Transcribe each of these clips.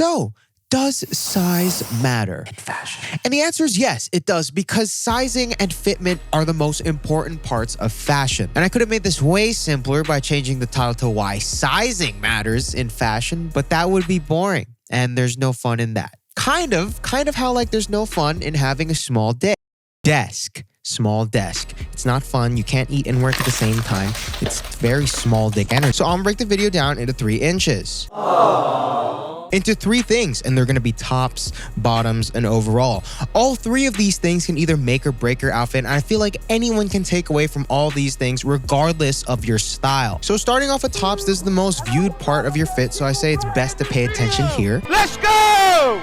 So, does size matter in fashion? And the answer is yes, it does, because sizing and fitment are the most important parts of fashion. And I could have made this way simpler by changing the title to why sizing matters in fashion, but that would be boring, and there's no fun in that. Kind of how like there's no fun in having a small desk. Small desk. It's not fun. You can't eat and work at the same time. It's very small dick energy. So I'm gonna break the video down into 3 inches. Into 3 things, and they're gonna be tops, bottoms, and overall. All 3 of these things can either make or break your outfit, and I feel like anyone can take away from all these things regardless of your style. So starting off with tops, this is the most viewed part of your fit, so I say it's best to pay attention here. Let's go!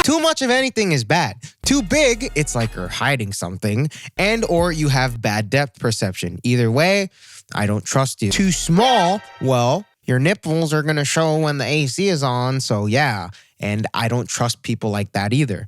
Too much of anything is bad. Too big, it's like you're hiding something, and or you have bad depth perception. Either way, I don't trust you. Too small, well, your nipples are gonna show when the AC is on, so yeah. And I don't trust people like that either.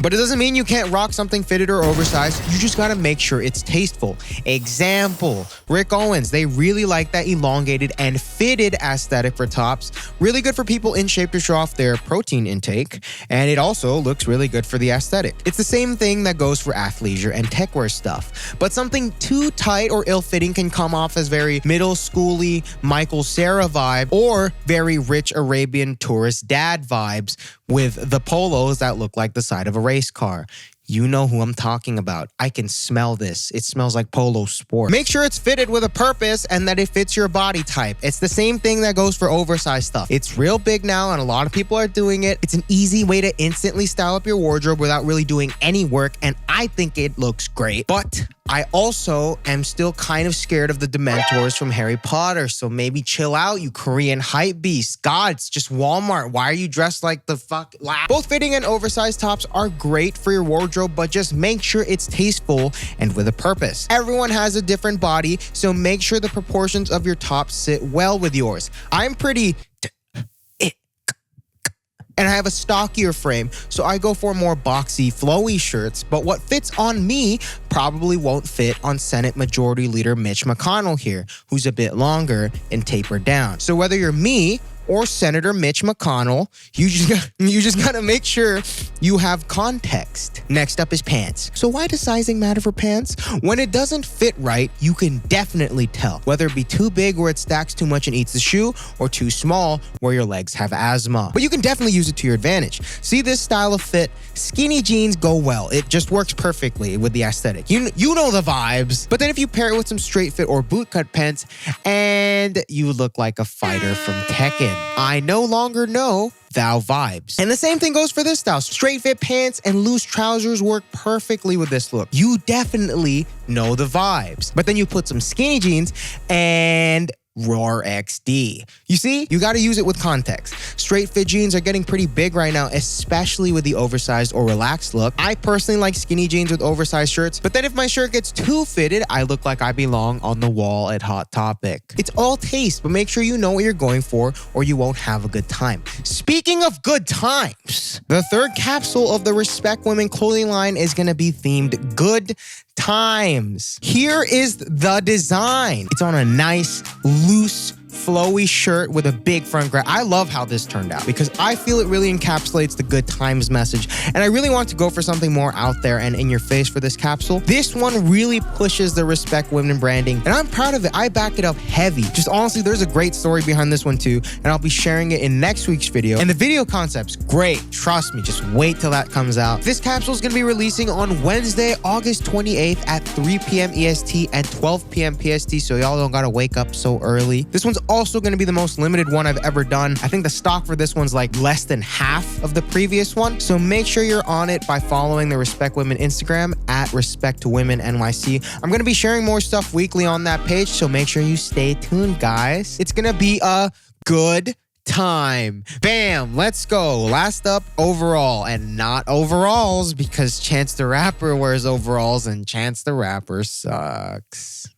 But it doesn't mean you can't rock something fitted or oversized. You just gotta make sure it's tasteful. Example, Rick Owens. They really like that elongated and fitted aesthetic for tops. Really good for people in shape to show off their protein intake. And it also looks really good for the aesthetic. It's the same thing that goes for athleisure and techwear stuff. But something too tight or ill-fitting can come off as very middle schooly Michael Cera vibe, or very rich Arabian tourist dad vibes with the polos that look like the side of a race car. You know who I'm talking about. I can smell this. It smells like Polo Sport. Make sure it's fitted with a purpose and that it fits your body type. It's the same thing that goes for oversized stuff. It's real big now and a lot of people are doing it. It's an easy way to instantly style up your wardrobe without really doing any work, and I think it looks great. But I also am still kind of scared of the Dementors from Harry Potter, so maybe chill out, you Korean hype beast. God, it's just Walmart. Why are you dressed like the fuck? Both fitting and oversized tops are great for your wardrobe, but just make sure it's tasteful and with a purpose. Everyone has a different body, so make sure the proportions of your tops sit well with yours. I'm pretty and I have a stockier frame, so I go for more boxy, flowy shirts, but what fits on me probably won't fit on Senate Majority Leader Mitch McConnell here, who's a bit longer and tapered down. So whether you're me or Senator Mitch McConnell, you just gotta make sure you have context. Next up is pants. So why does sizing matter for pants? When it doesn't fit right, you can definitely tell, whether it be too big where it stacks too much and eats the shoe, or too small where your legs have asthma. But you can definitely use it to your advantage. See this style of fit? Skinny jeans go well. It just works perfectly with the aesthetic. You know the vibes. But then if you pair it with some straight fit or bootcut pants, and you look like a fighter from Tekken. I no longer know thou vibes. And the same thing goes for this style. Straight fit pants and loose trousers work perfectly with this look. You definitely know the vibes. But then you put some skinny jeans and Roar XD. You see, you got to use it with context. Straight fit jeans are getting pretty big right now, especially with the oversized or relaxed look. I personally like skinny jeans with oversized shirts, but then if my shirt gets too fitted, I look like I belong on the wall at Hot Topic. It's all taste, but make sure you know what you're going for or you won't have a good time. Speaking of good times, the third capsule of the Respect Women clothing line is going to be themed good times. Here is the design. It's on a nice, loose, flowy shirt with a big front grab. I love how this turned out because I feel it really encapsulates the good times message, and I really want to go for something more out there and in your face for this capsule. This one really pushes the Respect Women branding, and I'm proud of it. I back it up heavy. Just honestly, there's a great story behind this one too, and I'll be sharing it in next week's video. And the video concept's great. Trust me, just wait till that comes out. This capsule is going to be releasing on Wednesday, August 28th at 3 p.m. EST and 12 p.m. PST, so y'all don't gotta wake up so early. This one's also going to be the most limited one I've ever done. I think the stock for this one's like less than half of the previous one, so make sure you're on it by following the Respect Women Instagram at RespectWomenNYC. I'm going to be sharing more stuff weekly on that page, so make sure you stay tuned, guys. It's going to be a good time. Bam, let's go. Last up, overall, and not overalls because Chance the Rapper wears overalls and Chance the Rapper sucks.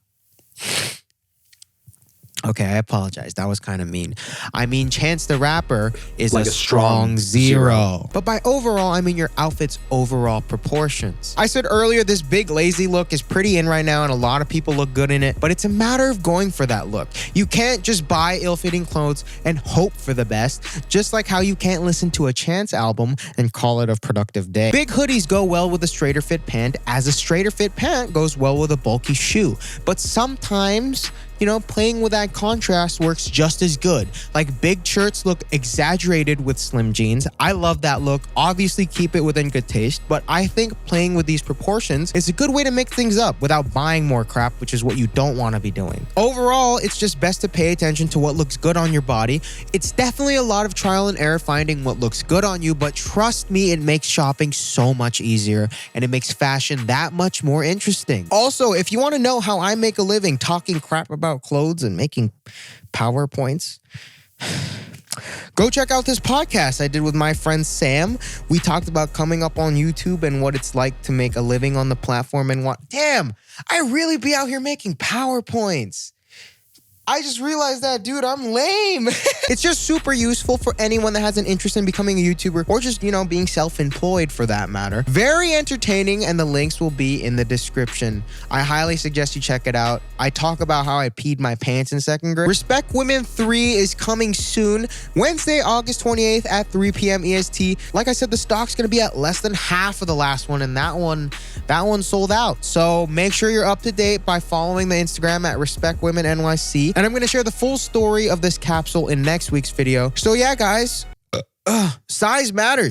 Okay, I apologize. That was kind of mean. I mean, Chance the Rapper is Like a strong zero. zero. But by overall, I mean your outfit's overall proportions. I said earlier, this big lazy look is pretty in right now and a lot of people look good in it, but it's a matter of going for that look. You can't just buy ill-fitting clothes and hope for the best, just like how you can't listen to a Chance album and call it a productive day. Big hoodies go well with a straighter fit pant, as a straighter fit pant goes well with a bulky shoe. But sometimes, you know, playing with that contrast works just as good. Like big shirts look exaggerated with slim jeans. I love that look. Obviously keep it within good taste, but I think playing with these proportions is a good way to mix things up without buying more crap, which is what you don't want to be doing. Overall, it's just best to pay attention to what looks good on your body. It's definitely a lot of trial and error finding what looks good on you, but trust me, it makes shopping so much easier and it makes fashion that much more interesting. Also, if you want to know how I make a living talking crap about clothes and making PowerPoints, go check out this podcast I did with my friend Sam. We talked about coming up on YouTube and what it's like to make a living on the platform and what, damn, I really be out here making PowerPoints. I just realized that, dude, I'm lame. It's just super useful for anyone that has an interest in becoming a YouTuber or just, you know, being self-employed for that matter. Very entertaining, and the links will be in the description. I highly suggest you check it out. I talk about how I peed my pants in second grade. Respect Women 3 is coming soon, Wednesday, August 28th at 3 p.m. EST. Like I said, the stock's gonna be at less than half of the last one, and that one sold out. So make sure you're up to date by following the Instagram at Respect Women NYC. And I'm going to share the full story of this capsule in next week's video. So yeah, guys, size matters.